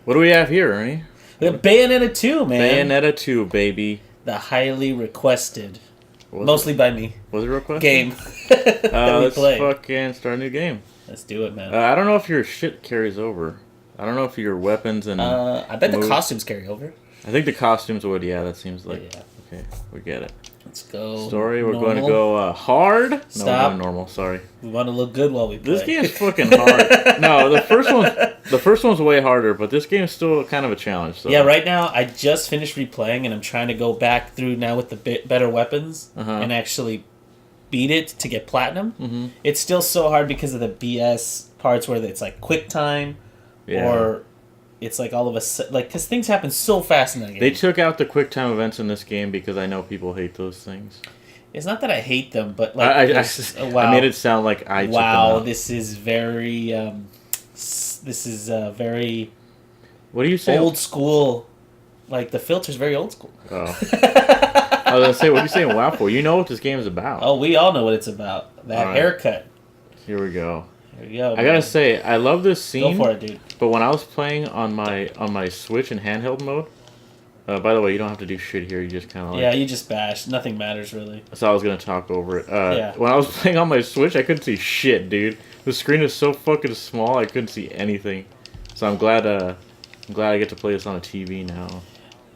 What do we have here, Ernie? The Bayonetta 2, man. Bayonetta 2, baby. The highly requested, mostly by me, Was it requested? game that we let's play. fucking start a new game. Let's do it, man. I don't know if your shit carries over. I don't know if your weapons and... I bet the costumes carry over. I think the costumes would, yeah, that seems like... Yeah. Okay, we get it. Let's go. Story, we're normal. going to go hard. No, Stop. we're going normal, sorry. We want to look good while we play. This game's fucking hard. No, the first one's way harder, but this game's still kind of a challenge. So. Yeah, right now I just finished replaying and I'm trying to go back through now with the better weapons and actually beat it to get platinum. Mm-hmm. It's still so hard because of the BS parts where it's like quick time or it's like all of a sudden, like, because things happen so fast in that game. They took out the quick time events in this game because I know people hate those things. It's not that I hate them, but like I made it sound like I took them out. This is very very what do you say? Old school. Like the filter's very old school. Oh. I was gonna say, what are you saying wow for? You know what this game is about. Oh, we all know what it's about. That haircut. Here we go. There we go. I gotta say, I love this scene. Go for it, dude. But when I was playing on my Switch in handheld mode, by the way, you don't have to do shit here. You just kind of like... you just bash. Nothing matters, really. So I was going to talk over it. When I was playing on my Switch, I couldn't see shit, dude. The screen is so fucking small, I couldn't see anything. So I'm glad I get to play this on a TV now.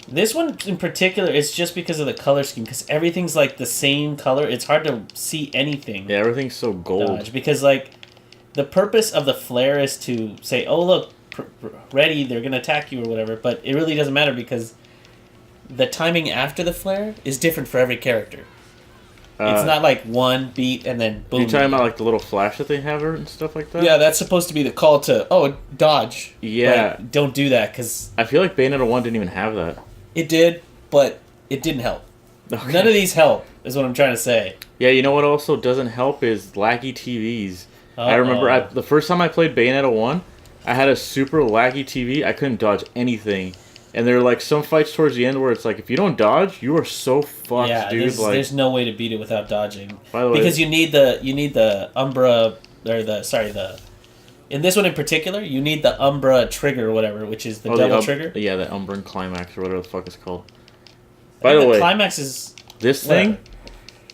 This one in particular, it's just because of the color scheme. Because everything's like the same color. It's hard to see anything. Yeah, everything's so gold. Because, like, the purpose of the flare is to say, oh, look, ready, they're going to attack you or whatever. But it really doesn't matter because... the timing after the flare is different for every character. It's not like one beat and then boom. You're talking about like the little flash that they have and stuff like that? Yeah, that's supposed to be the call to, dodge. Yeah. Like, don't do that because... I feel like Bayonetta 1 didn't even have that. It did, but it didn't help. Okay. None of these help, is what I'm trying to say. Yeah, you know what also doesn't help is laggy TVs. I remember the first time I played Bayonetta 1, I had a super laggy TV. I couldn't dodge anything. And there are like some fights towards the end where it's like if you don't dodge, you are so fucked, dude. There's no way to beat it without dodging. By the way, because you need the Umbra or in this one in particular, you need the Umbra trigger or whatever, which is the devil trigger. Yeah, the Umbran climax or whatever the fuck it's called. By the way, climax is this thing.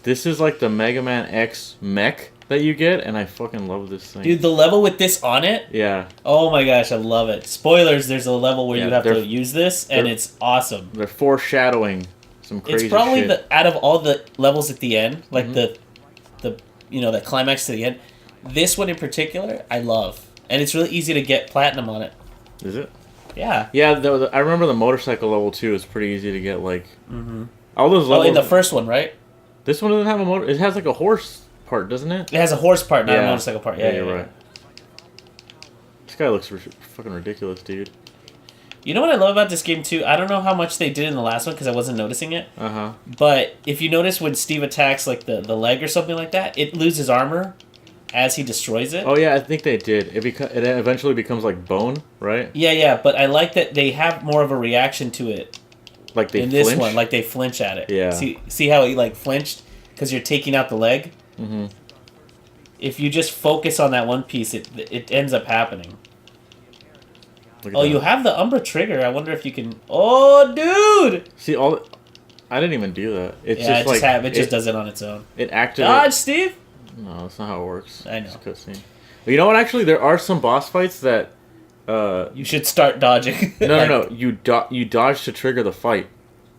This is like the Mega Man X mech that you get, and I fucking love this thing. Dude, the level with this on it? Yeah. Oh my gosh, I love it. Spoilers, there's a level where you have to use this, and it's awesome. They're foreshadowing some crazy shit. It's probably out of all the levels at the end, like the climax to the end, this one in particular, I love. And it's really easy to get platinum on it. Is it? Yeah. Yeah, I remember the motorcycle level, too, is pretty easy to get, like... Mm-hmm. All those levels... Oh, in the first one, right? This one doesn't have a motor... It has, like, a horse... part, doesn't it? It has a horse part, not a motorcycle part. Yeah, you're right. This guy looks fucking ridiculous, dude. You know what I love about this game, too? I don't know how much they did in the last one, because I wasn't noticing it. Uh-huh. But if you notice when Steve attacks, like, the leg or something like that, it loses armor as he destroys it. Oh, yeah, I think they did. It eventually becomes, like, bone, right? Yeah, but I like that they have more of a reaction to it. Like they flinch? This one, like they flinch at it. Yeah. See how he, like, flinched? Because you're taking out the leg? Mm-hmm. If you just focus on that one piece, it ends up happening. You have the Umbra trigger. I wonder if you can... Oh, dude! See, I didn't even do that. It just does it on its own. It activates... Dodge, Steve! No, that's not how it works. I know. It's a cutscene. But you know what? Actually, there are some boss fights that... you should start dodging. No. You dodge to trigger the fight.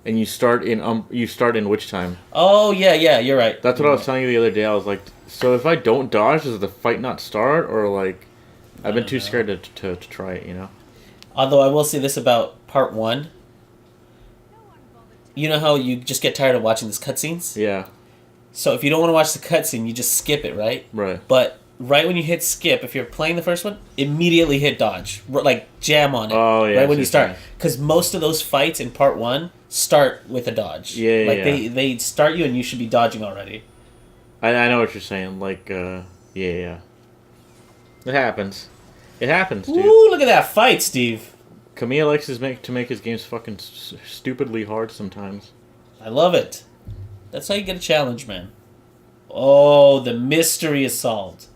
And you start in Witch Time. Oh, yeah, you're right. That's what I was telling you the other day. I was like, so if I don't dodge, does the fight not start? Or, like, I've been too scared to try it, you know? Although I will say this about Part 1. You know how you just get tired of watching these cutscenes? Yeah. So if you don't want to watch the cutscene, you just skip it, right? Right. But right when you hit skip, if you're playing the first one, immediately hit dodge. Like, jam on it. Oh, yeah. Right when you start. Because most of those fights in Part 1 start with a dodge. Yeah, Like, they start you and you should be dodging already. I know what you're saying. Like, yeah. It happens. It happens, dude. Ooh, look at that fight, Steve. Kamiya likes to make his games fucking stupidly hard sometimes. I love it. That's how you get a challenge, man. Oh, the mystery is solved.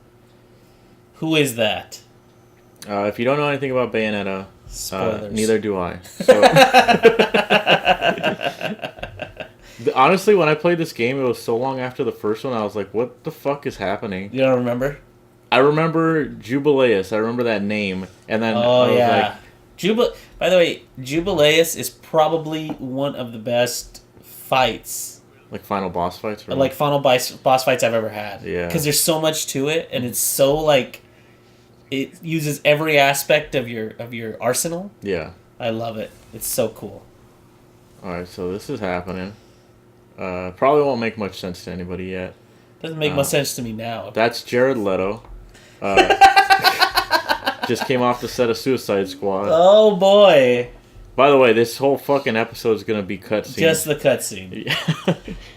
Who is that? If you don't know anything about Bayonetta, Spoilers. Neither do I. So, honestly, when I played this game, it was so long after the first one, I was like, what the fuck is happening? You don't remember? I remember Jubileus. I remember that name. And then I was like... By the way, Jubileus is probably one of the best fights. Like final boss fights? Or like final boss fights I've ever had. Yeah. Because there's so much to it, and it's so like... It uses every aspect of your arsenal. Yeah. I love it. It's so cool. Alright, so this is happening. Probably won't make much sense to anybody yet. Doesn't make much sense to me now. That's Jared Leto. Just came off the set of Suicide Squad. Oh boy! By the way, this whole fucking episode is gonna be cutscene. Just the cutscene. Yeah.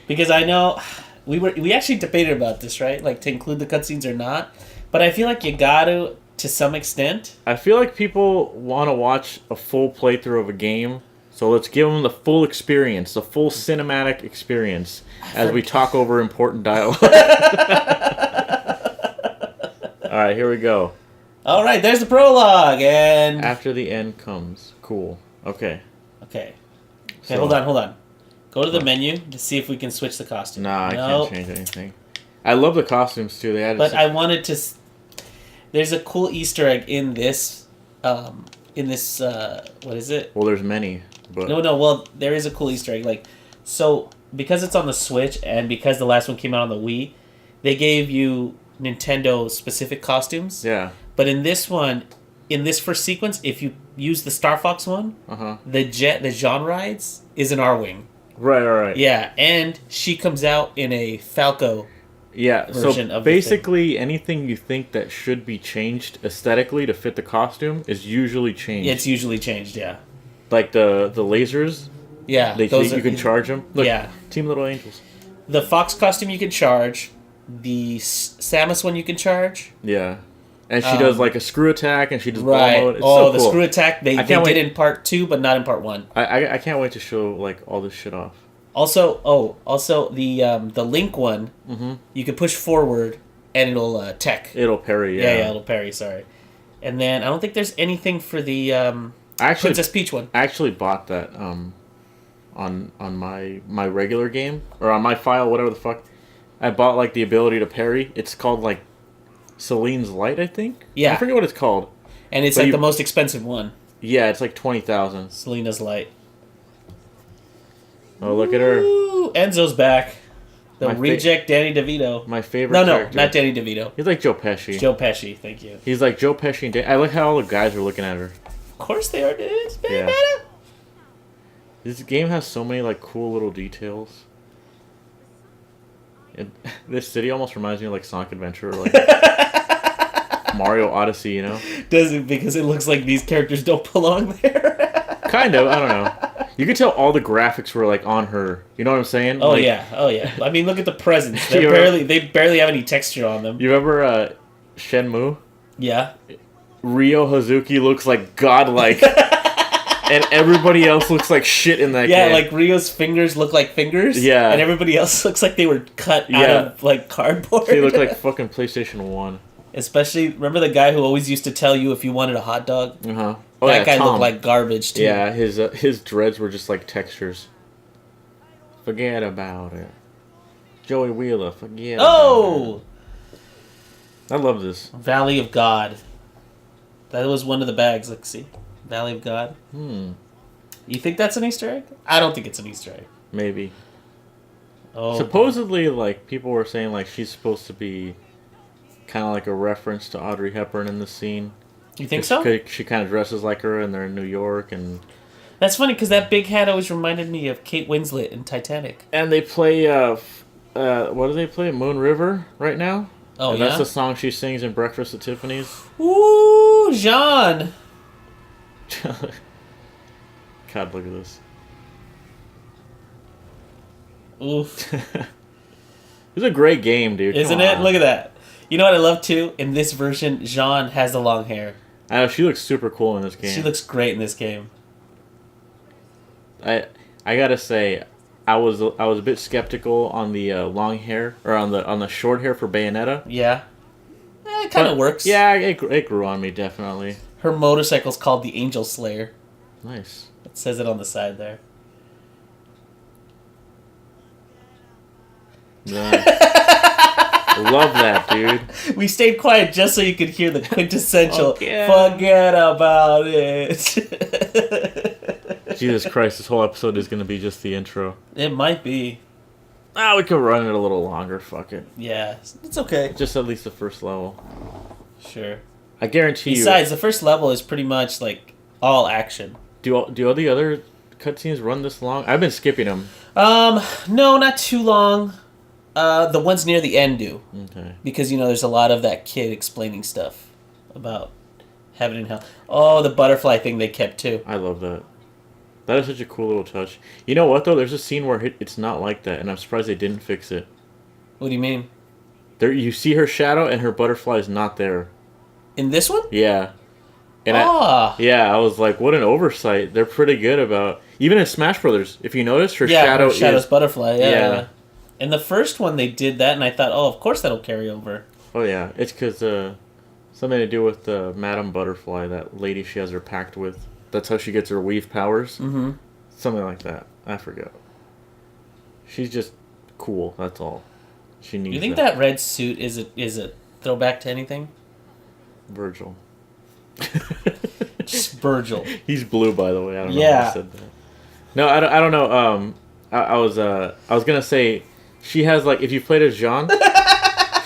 Because I know we actually debated about this, right? Like to include the cutscenes or not. But I feel like you gotta some extent. I feel like people want to watch a full playthrough of a game, so let's give them the full experience, the full cinematic experience, as we talk over important dialogue. Alright, here we go. Alright, there's the prologue, and... After the end comes. Cool. Okay. Okay, so, hold on. Go to the menu to see if we can switch the costume. Nah, I can't change anything. I love the costumes, too. They added I wanted to... There's a cool Easter egg in this... what is it? Well, there's many, but... No, well, there is a cool Easter egg. Like, so, because it's on the Switch, and because the last one came out on the Wii, they gave you Nintendo-specific costumes. Yeah. But in this one, in this first sequence, if you use the Star Fox one, the Jean rides is an R-Wing. Right. Yeah, and she comes out in a Falco version so of basically anything you think that should be changed aesthetically to fit the costume is usually changed. It's usually changed, yeah. Like the lasers. Yeah, you can charge them. Look, yeah. Team Little Angels. The Fox costume you can charge. The Samus one you can charge. Yeah. And she does like a screw attack, and she does ball mode. It's so cool. The screw attack they did in part 2, but not in part 1. I can't wait to show like all this shit off. Also the Link one, you can push forward and it'll tech. It'll parry. Yeah, it'll parry. Sorry. And then I don't think there's anything for the Princess Peach one. I actually bought that on my regular game or on my file, whatever the fuck. I bought like the ability to parry. It's called like Celine's Light, I think. Yeah, I forget what it's called. And it's the most expensive one. Yeah, it's like 20,000. Selena's Light. Oh, look at her. Ooh, Enzo's back. The reject Danny DeVito. My favorite character. No, not Danny DeVito. He's like Joe Pesci. Joe Pesci, thank you. He's like Joe Pesci and I like how all the guys are looking at her. Of course they are, dude. It's Bayonetta. Yeah. This game has so many like cool little details. This city almost reminds me of like Sonic Adventure or like Mario Odyssey, you know? Does it because it looks like these characters don't belong there? Kind of, I don't know. You could tell all the graphics were like on her. You know what I'm saying? Oh like, yeah. I mean, look at the presents. They barely have any texture on them. You remember Shenmue? Yeah. Ryo Hazuki looks like godlike. And everybody else looks like shit in that game. Yeah, like Ryo's fingers look like fingers. Yeah. And everybody else looks like they were cut out of like cardboard. They look like fucking PlayStation 1. Especially, remember the guy who always used to tell you if you wanted a hot dog? Uh-huh. Oh, that guy looked like garbage, too. Yeah, his dreads were just like textures. Forget about it. Joey Wheeler, forget about it. I love this. Valley of God. That was one of the bags. Let's see. Valley of God. You think that's an Easter egg? I don't think it's an Easter egg. Maybe. Oh. Supposedly, like, people were saying, like, she's supposed to be kind of like a reference to Audrey Hepburn in the scene. You think so? She kind of dresses like her, and they're in New York, and... That's funny, because that big hat always reminded me of Kate Winslet in Titanic. And they play, what do they play? Moon River right now? Oh, and that's the song she sings in Breakfast at Tiffany's. Ooh, Jean! God, look at this. Oof. It's a great game, dude. Isn't it? Look at that. You know what I love, too? In this version, Jean has the long hair. I know, she looks super cool in this game. She looks great in this game. I gotta say, I was a bit skeptical on the long hair, or on the short hair for Bayonetta. Yeah. It kind of works. Yeah, it grew on me, definitely. Her motorcycle's called the Angel Slayer. Nice. It says it on the side there. Love that, dude. We stayed quiet just so you could hear the quintessential forget about it. Jesus Christ, this whole episode is going to be just the intro. It might be. We could run it a little longer, fuck it. Yeah, it's okay. Just at least the first level. Sure. I guarantee Besides, the first level is pretty much like all action. Do all the other cutscenes run this long? I've been skipping them. No, not too long. The ones near the end do. Okay. Because, there's a lot of that kid explaining stuff about heaven and hell. Oh, the butterfly thing they kept too. I love that. That is such a cool little touch. You know what, though? There's a scene where it's not like that, and I'm surprised they didn't fix it. What do you mean? There, you see her shadow, and her butterfly is not there. In this one? Yeah. And I was like, what an oversight. They're pretty good about... Even in Smash Brothers, if you notice, her shadow's butterfly, yeah. In the first one, they did that, and I thought, of course that'll carry over. Oh, yeah. It's because something to do with Madame Butterfly, that lady she has her pact with. That's how she gets her weave powers. Mm-hmm. Something like that. I forgot. She's just cool, that's all. She needs. You think that red suit is a throwback to anything? Virgil. Just Virgil. He's blue, by the way. I don't know why I said that. No, I don't know. I was gonna say she has, like, if you played as Jean,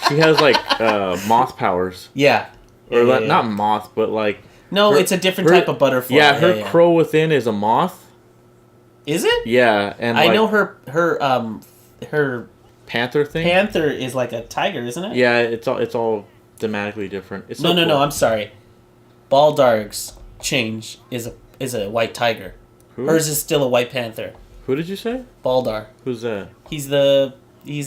she has, like, moth powers. Yeah. Or not moth, but like. No, it's a different type of butterfly. Yeah, her crow within is a moth. Is it? Yeah, and I know her panther thing. Panther is like a tiger, isn't it? Yeah, it's all thematically different. It's no, I'm sorry. Baldarg's change is a white tiger. Who? Hers is still a white panther. Who did you say? Baldar. Who's that? He's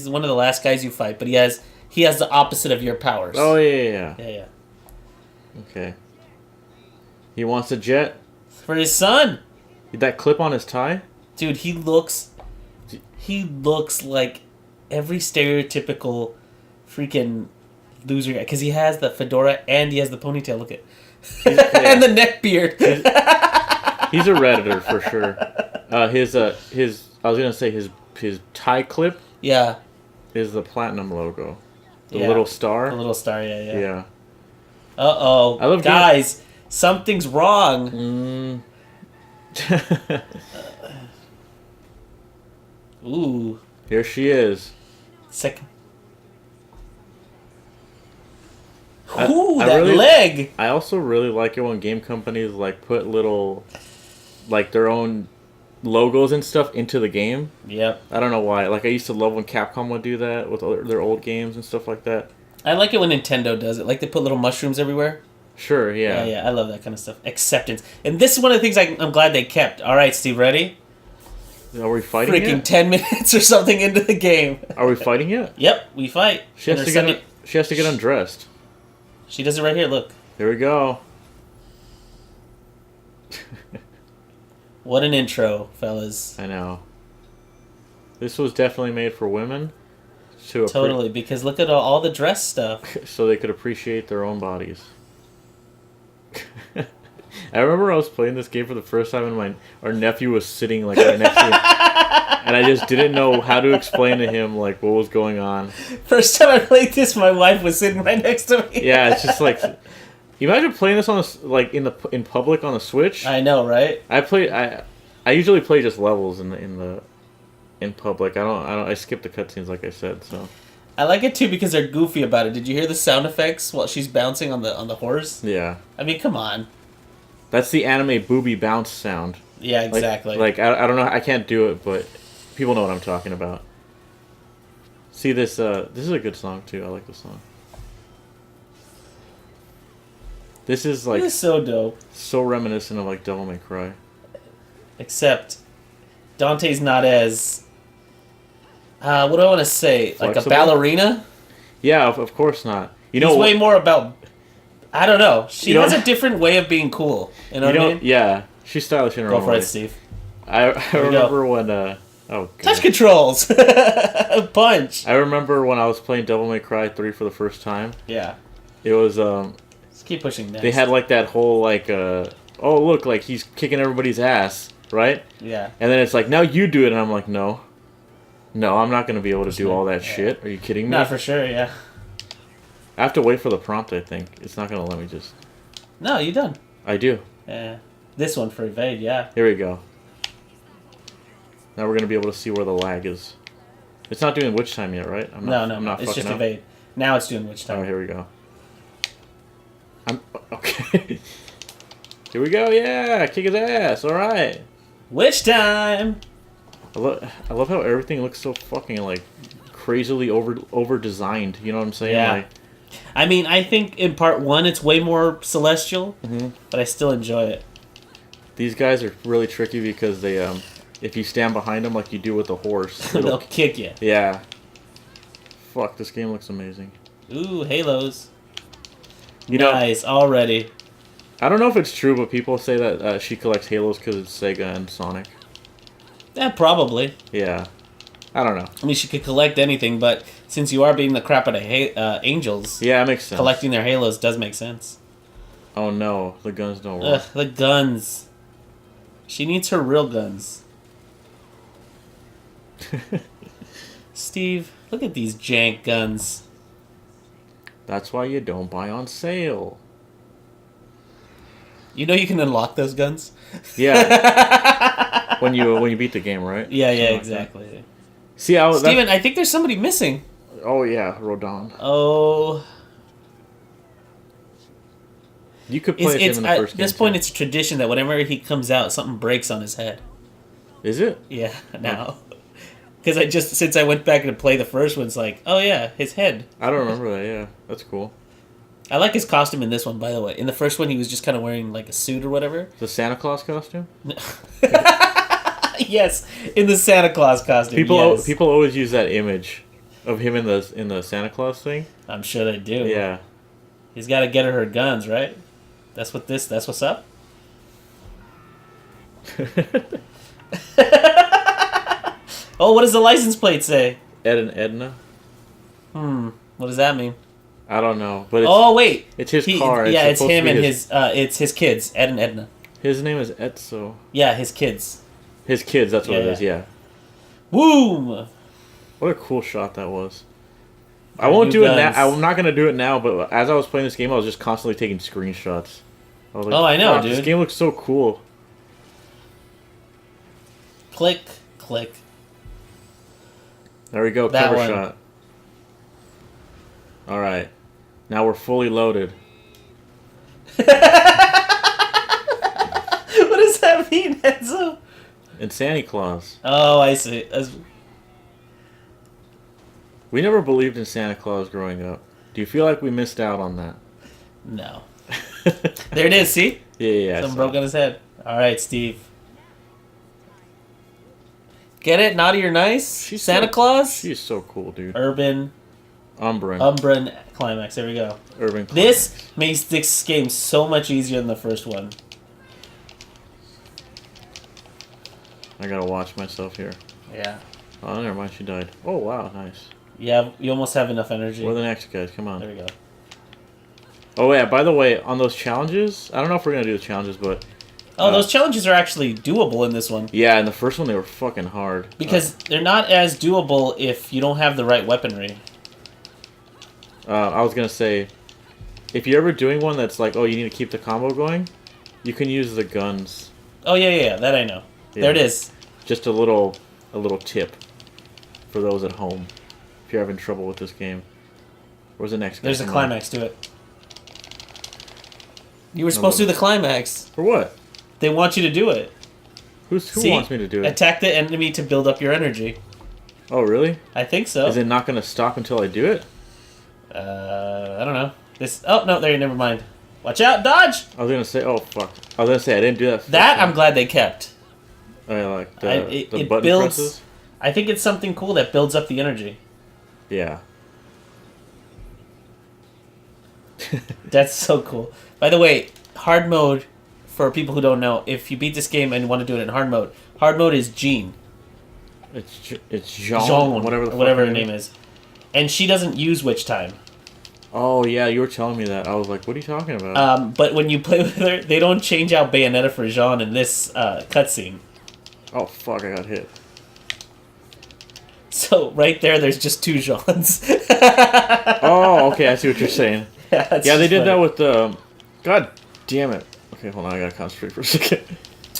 one of the last guys you fight, but he has the opposite of your powers. Oh yeah. Yeah. Okay. He wants a jet for his son. That clip on his tie, dude. He looks like every stereotypical freaking loser guy because he has the fedora and he has the ponytail. Look at and the neck beard. He's a Redditor for sure. His I was gonna say his tie clip. Yeah. Is the platinum logo, the little star. The little star. Yeah. Yeah. I love guys. Something's wrong. Ooh. Here she is. Second. Ooh, that leg. I also really like it when game companies like put little, like their own logos and stuff into the game. Yep. I don't know why. Like I used to love when Capcom would do that with their old games and stuff like that. I like it when Nintendo does it. Like they put little mushrooms everywhere. Sure, yeah. Yeah, I love that kind of stuff. Acceptance. And this is one of the things I'm glad they kept. All right, Steve, ready? Are we fighting yet? 10 minutes or something into the game. Are we fighting yet? Yep, we fight. She has to get undressed. She does it right here, look. Here we go. What an intro, fellas. I know. This was definitely made for women. Totally, because look at all the dress stuff. So they could appreciate their own bodies. I remember I was playing this game for the first time and our nephew was sitting like right next to me. And I just didn't know how to explain to him like what was going on. First time I played this, my wife was sitting right next to me. Yeah, it's just like, you imagine playing this on in public on the Switch. I know, right? I usually play just levels in public. I skip the cutscenes like I said. So I like it too because they're goofy about it. Did you hear the sound effects while she's bouncing on the horse? Yeah. I mean, come on. That's the anime booby bounce sound. Yeah, exactly. Like I don't know, I can't do it, but people know what I'm talking about. See this? This is a good song too. I like this song. This is like so dope. So reminiscent of like Devil May Cry. Except Dante's not as what do I want to say? Flexible? Like a ballerina? Yeah, of course not. He's way more about. I don't know. She has a different way of being cool. You know what I mean? Yeah, she's stylish in her own way. Go for it, Steve. I remember when. Oh God. Touch controls. Punch. I remember when I was playing Devil May Cry 3 for the first time. Yeah. It was keep pushing next. They had like that whole like, oh look, like he's kicking everybody's ass, right? Yeah. And then it's like, now you do it, and I'm like, no, I'm not gonna be able to do all that shit. Are you kidding me? Not for sure. Yeah. I have to wait for the prompt. I think it's not gonna let me just. No, you done. I do. Yeah. This one for evade. Yeah. Here we go. Now we're gonna be able to see where the lag is. It's not doing witch time yet, right? I'm not it's just up. evade. Now it's doing witch time. Oh, here we go. I'm okay. Here we go. Yeah, kick his ass. All right. Witch time. I love how everything looks so fucking like crazily over designed. You know what I'm saying? Yeah. Like, I mean, I think in part 1 it's way more celestial, but I still enjoy it. these guys are really tricky because they if you stand behind them like you do with a horse, they'll kick you. Yeah. Fuck, this game looks amazing. Ooh, halos. You nice, already. I don't know if it's true, but people say that she collects halos because it's Sega and Sonic. Yeah, probably. Yeah. I don't know. I mean, she could collect anything, but since you are beating the crap out of angels, yeah, it makes sense. Collecting their halos does make sense. Oh no, the guns don't work. Ugh, the guns. She needs her real guns. Steve, look at these jank guns. That's why you don't buy on sale. You know you can unlock those guns? Yeah. when you beat the game, right? Yeah, exactly. Like see, Steven, I think there's somebody missing. Oh yeah, Rodon. Oh. You could play him in the first game. At this point, it's a tradition that whenever he comes out, something breaks on his head. Is it? Yeah, now. Because since I went back to play the first one, it's like, oh yeah, his head. I don't remember that, yeah. That's cool. I like his costume in this one, by the way. In the first one, he was just kind of wearing like a suit or whatever. The Santa Claus costume? Yes, in the Santa Claus costume. People always use that image of him in the Santa Claus thing. I'm sure they do. Yeah. He's got to get her guns, right? That's what's up? Oh, what does the license plate say? Ed and Edna. What does that mean? I don't know, but wait, it's his car. It's him and his kids, Ed and Edna. His name is Etzo. Yeah, his kids. His kids, that's what it is. Yeah. Boom! What a cool shot that was. I won't do it now. I'm not gonna do it now. But as I was playing this game, I was just constantly taking screenshots. I was like, oh, I know, dude. This game looks so cool. Click, click. There we go, that cover one. shot. Alright. Now we're fully loaded. What does that mean, Enzo? And Santa Claus. Oh, I see. We never believed in Santa Claus growing up. Do you feel like we missed out on that? No. There it is, see? Yeah. Something broke on his head. Alright, Steve. Get it? Naughty or nice? Santa Claus? She's so cool, dude. Urban. Umbran Climax. There we go. Urban Climax. This makes this game so much easier than the first one. I gotta watch myself here. Yeah. Oh, never mind. She died. Oh, wow. Nice. Yeah, you almost have enough energy. Where are the next guys? Come on. There we go. Oh, yeah. By the way, on those challenges, I don't know if we're gonna do the challenges, but... Oh, those challenges are actually doable in this one. Yeah, in the first one they were fucking hard. Because they're not as doable if you don't have the right weaponry. I was gonna say, if you're ever doing one that's like, oh, you need to keep the combo going, you can use the guns. Oh yeah, that I know. Yeah. There it is. Just a little tip for those at home, if you're having trouble with this game. Where's the next guy? There's a climax to it. You were supposed to do the climax. For what? They want you to do it. Who wants me to do it? Attack the enemy to build up your energy. Oh, really? I think so. Is it not going to stop until I do it? I don't know. Oh, no, there, never mind. Watch out, dodge! I was going to say, oh, fuck. I was going to say, I didn't do that. That I'm glad they kept. Oh, yeah, like the it button builds, presses? I think it's something cool that builds up the energy. Yeah. That's so cool. By the way, hard mode, for people who don't know, if you beat this game and want to do it in hard mode is Jean. It's Jean, whatever her name is. And she doesn't use witch time. Oh yeah, you were telling me that. I was like, what are you talking about? But when you play with her, they don't change out Bayonetta for Jean in this cutscene. Oh fuck! I got hit. So right there's just two Jeans. Oh, okay. I see what you're saying. Yeah, they did that with the. God damn it. Okay, hold on. I gotta concentrate for a second.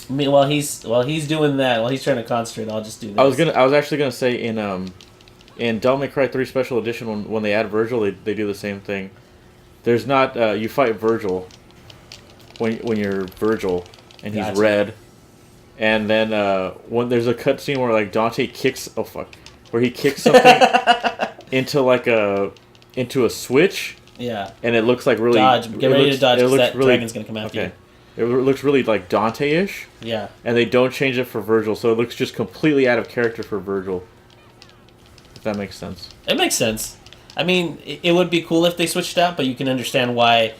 I mean, while he's doing that, while he's trying to concentrate, I'll just do this. I was actually gonna say in Devil May Cry 3 Special Edition when they add Virgil, they do the same thing. There's not you fight Virgil when you're Virgil and he's red, and then when there's a cutscene where like Dante kicks where he kicks something into a switch. Yeah. And it looks like really dodge. Get ready to dodge because that really, dragon's gonna come after you. It looks really like Dante-ish. Yeah. And they don't change it for Virgil, so it looks just completely out of character for Virgil. If that makes sense. It makes sense. I mean, it would be cool if they switched out, but you can understand why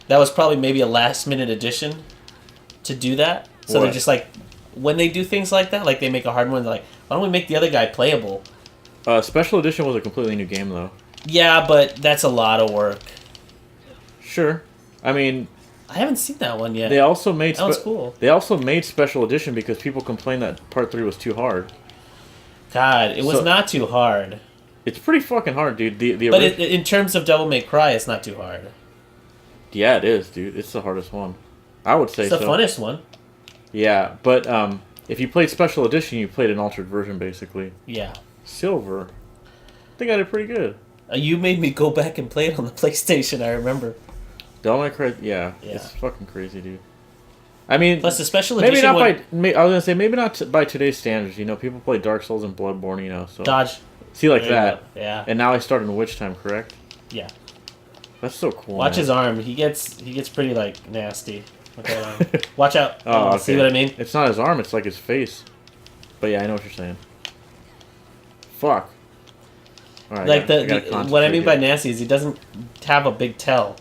that was probably maybe a last-minute addition to do that. So they're just like, when they do things like that, like they make a hard one, they're like, why don't we make the other guy playable? Special Edition was a completely new game, though. Yeah, but that's a lot of work. Sure. I mean... I haven't seen that one yet. They also made... That was cool. They also made Special Edition because people complained that Part 3 was too hard. God, it was not too hard. It's pretty fucking hard, dude. But in terms of Devil May Cry, it's not too hard. Yeah, it is, dude. It's the hardest one. I would say so. It's the funnest one. Yeah, but if you played Special Edition, you played an altered version, basically. Yeah. Silver. I think I did pretty good. You made me go back and play it on the PlayStation, I remember. Devil May Cry, yeah. It's fucking crazy, dude. I mean, plus the special edition. Maybe not I was gonna say maybe not by today's standards. You know, people play Dark Souls and Bloodborne. You know, so dodge. See like that. Yeah. And now I start in Witch Time, correct? Yeah. That's so cool. Watch his arm. He gets pretty like nasty. Okay, watch out. Okay. See what I mean? It's not his arm. It's like his face. But yeah, I know what you're saying. Fuck. All right, like what I mean by nasty is he doesn't have a big tail.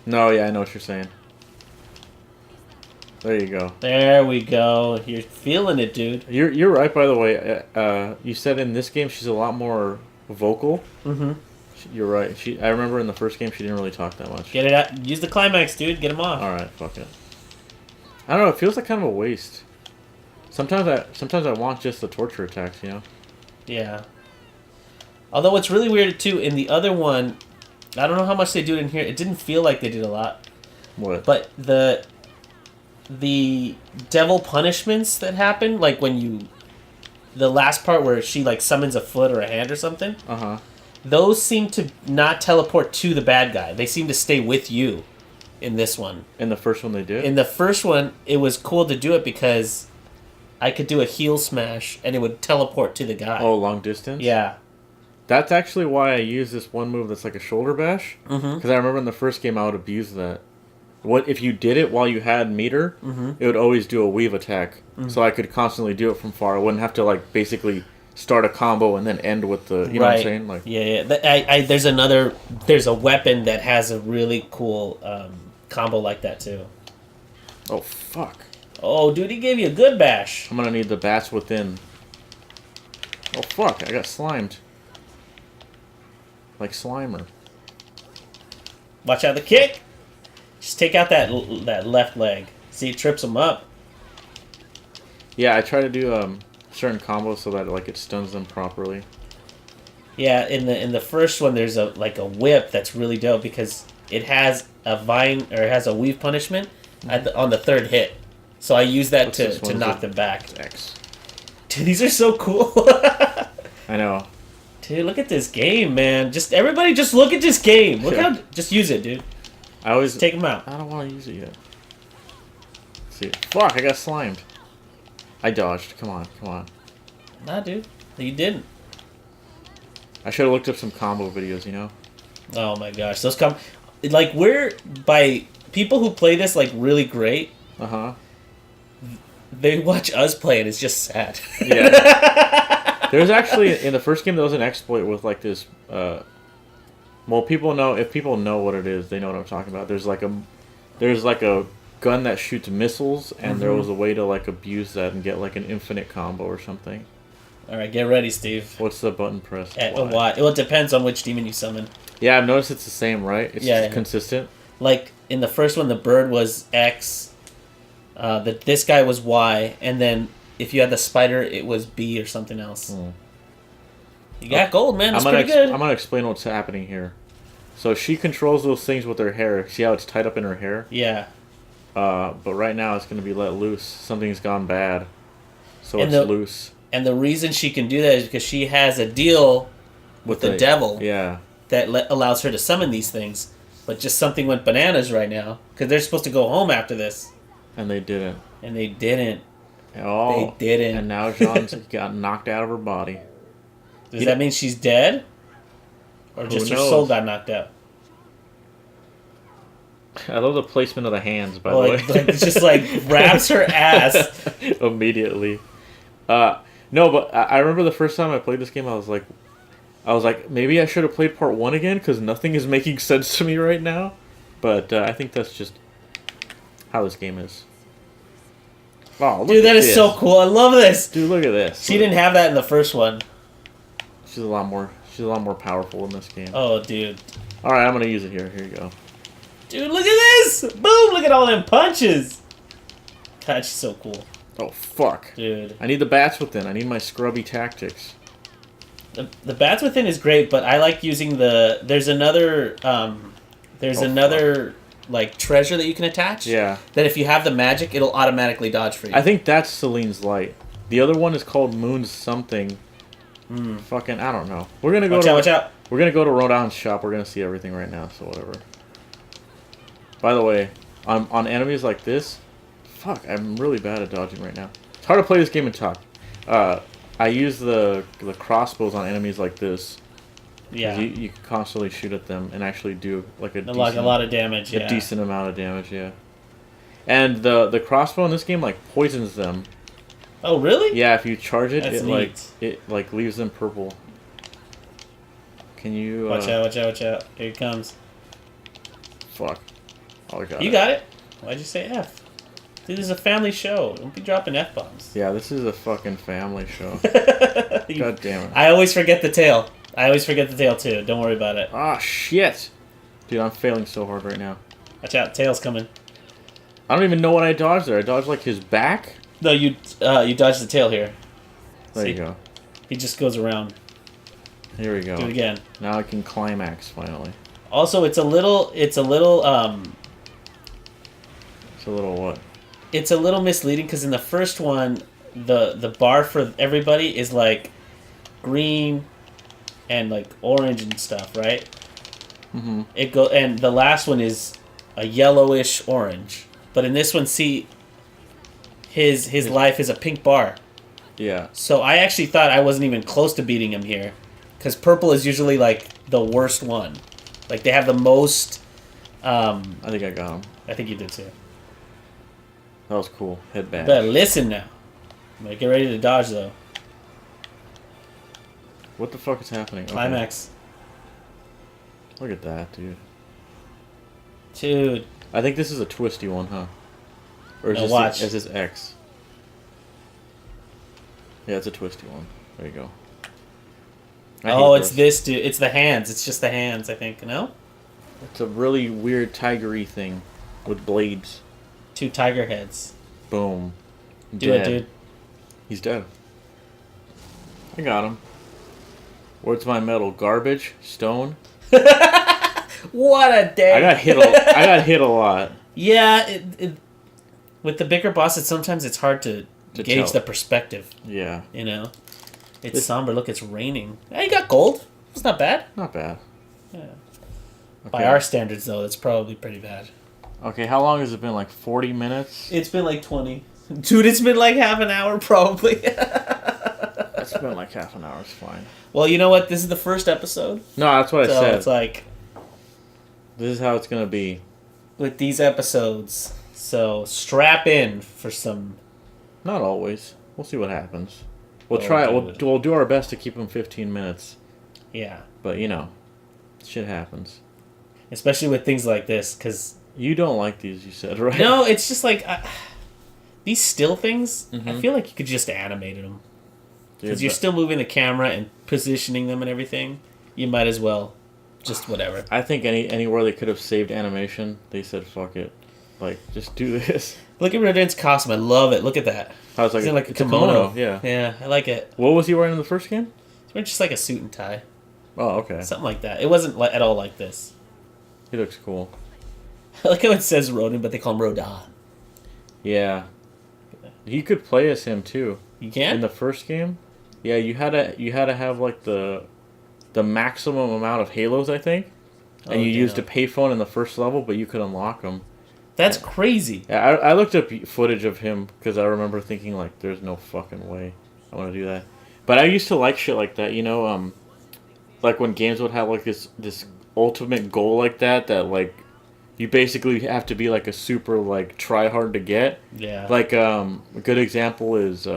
No, yeah, I know what you're saying. There you go. There we go. You're feeling it, dude. You're right, by the way. You said in this game she's a lot more vocal. Mm-hmm. You're right. I remember in the first game she didn't really talk that much. Get it out. Use the climax, dude. Get him off. All right, fuck it. I don't know. It feels like kind of a waste. Sometimes I want just the torture attacks, you know. Yeah. Although what's really weird too in the other one, I don't know how much they do it in here. It didn't feel like they did a lot. What? But the devil punishments that happen, like when the last part where she like summons a foot or a hand or something. Those seem to not teleport to the bad guy. They seem to stay with you. In this one. In the first one they did? In the first one, it was cool to do it because I could do a heel smash and it would teleport to the guy. Oh, long distance? Yeah. That's actually why I use this one move that's like a shoulder bash. Mm-hmm. Because I remember in the first game I would abuse that. What if you did it while you had meter, it would always do a weave attack. So I could constantly do it from far. I wouldn't have to like basically start a combo and then end with the, you know what I'm saying? Like, yeah. There's a weapon that has a really cool combo like that too. Oh, fuck. Oh, dude, he gave you a good bash. I'm gonna need the bats within. Oh, fuck, I got slimed. Like Slimer. Watch out the kick. Just take out that left leg. See, it trips him up. Yeah, I try to do certain combos so that like it stuns them properly. Yeah, in the first one, there's a whip that's really dope because it has a weave punishment on the third hit. So I use that to knock them back. X. Dude, these are so cool. I know. Dude, look at this game, man. Everybody just look at this game. Just use it, dude. Just take them out. I don't want to use it yet. Let's see. Fuck, I got slimed. I dodged. Come on. Nah, dude. You didn't. I should have looked up some combo videos, you know? Oh my gosh. Those we're, by people who play this, like, really great. They watch us play and it's just sad. Yeah. There's actually, in the first game, there was an exploit with, like, this, well, if people know what it is, they know what I'm talking about. There's like a gun that shoots missiles, and there was a way to, like, abuse that and get, like, an infinite combo or something. All right, get ready, Steve. What's the button press? Y. Well, it depends on which demon you summon. Yeah, I've noticed it's the same, right? It's just consistent. Like in the first one, the bird was X. This guy was Y, and then if you had the spider, it was B or something else. You got gold, man. That's pretty good. I'm gonna explain what's happening here. So she controls those things with her hair. See how it's tied up in her hair? Yeah. But right now it's gonna be let loose. Something's gone bad, so it's loose. And the reason she can do that is because she has a deal with the devil. Yeah. That allows her to summon these things. But just something went bananas right now. Because they're supposed to go home after this. And they didn't. Oh. They didn't. And now Jean's got knocked out of her body. Does that mean she's dead? Or just her soul got knocked out? I love the placement of the hands, by the way. It just grabs her ass. Immediately. No, but I remember the first time I played this game, I was like, maybe I should have played part 1 again, because nothing is making sense to me right now. But I think that's just how this game is. Oh, look Dude, that is so cool. I love this. Dude, look at this. She didn't have that in the first one. She's a lot more powerful in this game. Oh, dude. All right, I'm gonna use it here. Here you go. Dude, look at this! Boom! Look at all them punches. God, she's so cool. Oh fuck, dude. I need the bats within. I need my scrubby tactics. The bats within is great, but I like using the. There's another. Like treasure that you can attach. Yeah. That if you have the magic, it'll automatically dodge for you. I think that's Celine's light. The other one is called Moon's something. Fucking, I don't know. We're gonna go. Watch out! We're gonna go to Rodon's shop. We're gonna see everything right now. So whatever. By the way, on enemies like this, fuck, I'm really bad at dodging right now. It's hard to play this game and talk. I use the crossbows on enemies like this. Yeah. You can constantly shoot at them and actually do like a lot of damage. Yeah. A decent amount of damage. Yeah. And the crossbow in this game poisons them. Oh really? Yeah. If you charge it, That's neat. it leaves them purple. Can you? Watch out! Here it comes. Fuck. Oh, you got it. Why'd you say F? Dude, this is a family show. Don't be dropping F-bombs. Yeah, this is a fucking family show. God damn it. I always forget the tail. Too. Don't worry about it. Ah, shit. Dude, I'm failing so hard right now. Watch out. Tail's coming. I don't even know what I dodged there. I dodged his back? No, you dodged the tail here. There you go. He just goes around. Here we go. Do it again. Now I can climax, finally. Also, it's a little what? It's a little misleading because in the first one, the bar for everybody is green and orange and stuff, right? Mm-hmm. And the last one is a yellowish orange, but in this one, see, his life is a pink bar. Yeah. So I actually thought I wasn't even close to beating him here, because purple is usually the worst one. They have the most. I think I got him. I think you did too. That was cool. Head back. Better listen now. I'm gonna get ready to dodge though. What the fuck is happening? Climax. Okay. Look at that, dude. Dude. I think this is a twisty one, huh? Or is watch. Is this X? Yeah, it's a twisty one. There you go. It's this, dude. It's the hands. It's just the hands, I think. No? It's a really weird tigery thing with blades. 2 tiger heads. Boom. Do it, dude. He's dead. I got him. Where's my medal? Garbage? Stone? What a day! I got hit a lot. Yeah, with the bigger bosses, sometimes it's hard to gauge the perspective. Yeah. You know? It's somber. Look, it's raining. Hey, you got gold. It's not bad. Not bad. Yeah. Okay. By our standards, though, that's probably pretty bad. Okay, how long has it been? 40 minutes? It's been 20. Dude, it's been half an hour, probably. It's been half an hour. It's fine. Well, you know what? This is the first episode. No, that's what I said. It's this is how it's going to be. With these episodes. So, strap in for some... Not always. We'll see what happens. We'll try it. We'll do our best to keep them 15 minutes. Yeah. But, shit happens. Especially with things like this, because... You don't like these, you said, right? No, it's just these still things, mm-hmm. I feel like you could just animate them. Because you're still moving the camera and positioning them and everything. You might as well just whatever. I think anywhere they could have saved animation, they said, fuck it. Like, just do this. Look at Rodin's costume. I love it. Look at that. I was like, it's like a kimono. Yeah. Yeah, I like it. What was he wearing in the first game? He's wearing just like a suit and tie. Oh, okay. Something like that. It wasn't at all like this. He looks cool. I like how it says Rodin, but they call him Rodan. Yeah. You could play as him, too. You can? In the first game? Yeah, you had to have, like, the maximum amount of halos, I think. And you used a payphone in the first level, but you could unlock them. That's crazy. Yeah, I looked up footage of him because I remember thinking, like, there's no fucking way I want to do that. But I used to like shit like that, you know, like when games would have, like, this ultimate goal like that, like, you basically have to be, like, a super, like, try hard to get. Yeah. Like, a good example is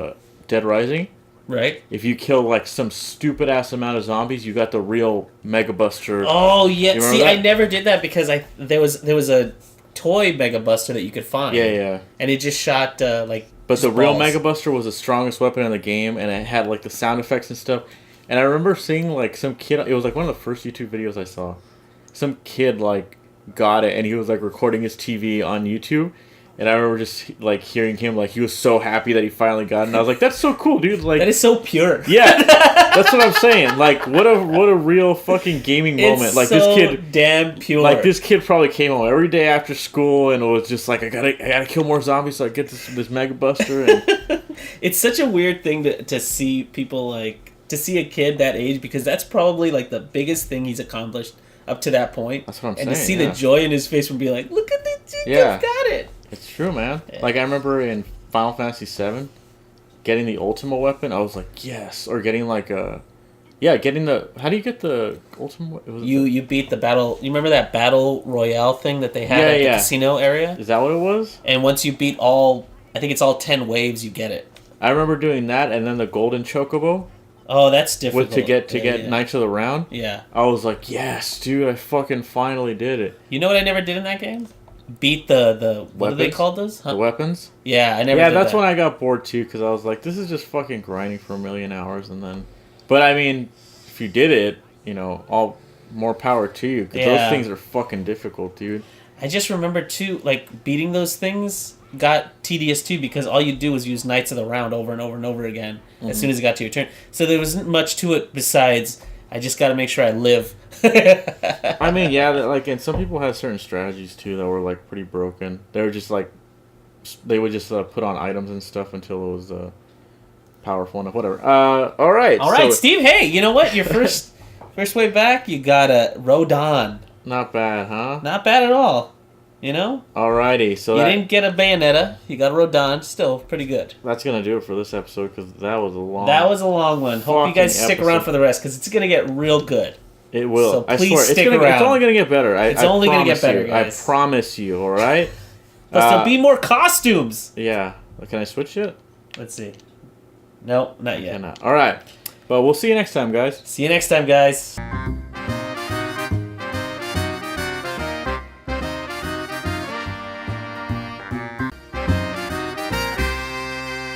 Dead Rising. Right. If you kill, like, some stupid-ass amount of zombies, you got the real Mega Buster. Oh, yeah. See, that? I never did that because there was a toy Mega Buster that you could find. Yeah. And it just shot, like, but the balls. real Mega Buster was the strongest weapon in the game, and it had, like, the sound effects and stuff. And I remember seeing, like, some kid... It was, like, one of the first YouTube videos I saw. Some kid, like, got it, and he was, like, recording his TV on YouTube. And I remember just, like, hearing him, like, he was so happy that he finally got it. And I was like, that's so cool, dude. Like, that is so pure. Yeah, that's what I'm saying. Like, what a real fucking gaming moment. Like, so this kid... damn pure. Like, this kid probably came home every day after school and was just like, I gotta kill more zombies so I get this Mega Buster. And... It's such a weird thing to see people, like... To see a kid that age, because that's probably, like, the biggest thing he's accomplished up to that point. That's what I'm saying. saying, And to see the joy in his face and be like, look at this, you got it. It's true, man. Yeah. Like, I remember in Final Fantasy VII, getting the Ultima weapon, I was like, yes. Or getting, like, getting the... How do you get the Ultima... You beat the battle... You remember that Battle Royale thing that they had at the casino area? Is that what it was? And once you beat all... I think it's all 10 waves, you get it. I remember doing that, and then the Golden Chocobo. Oh, that's difficult. To get Knights of the Round. Yeah. I was like, yes, dude, I fucking finally did it. You know what I never did in that game? Beat the what are they called those? Huh? The weapons? Yeah, I never did Yeah, that's that. when I got bored too, because I was like, this is just fucking grinding for a million hours, and then... But, I mean, if you did it, you know, all more power to you, because those things are fucking difficult, dude. I just remember, too, like, beating those things got tedious, too, because all you do is use Knights of the Round over and over and over again as soon as it got to your turn. So there wasn't much to it besides, I just got to make sure I live. I mean, yeah, like, and some people had certain strategies, too, that were, like, pretty broken. They were just, like, they would just put on items and stuff until it was powerful enough, whatever. All right, Steve, hey, you know what? Your first way back, you got a Rodan. Not bad, huh? Not bad at all. You know? Alrighty, so you didn't get a Bayonetta. You got a Rodan. Still pretty good. That's gonna do it for this episode because that was a long. That was a long one. Hope you guys stick around for the rest because it's gonna get real good. It will. So please I swear, stick around. It's only gonna get better. It's only gonna get better, guys. I promise you. All right. Plus, there'll be more costumes. Yeah. Can I switch it? Let's see. No, not yet. All right. But we'll see you next time, guys. See you next time, guys.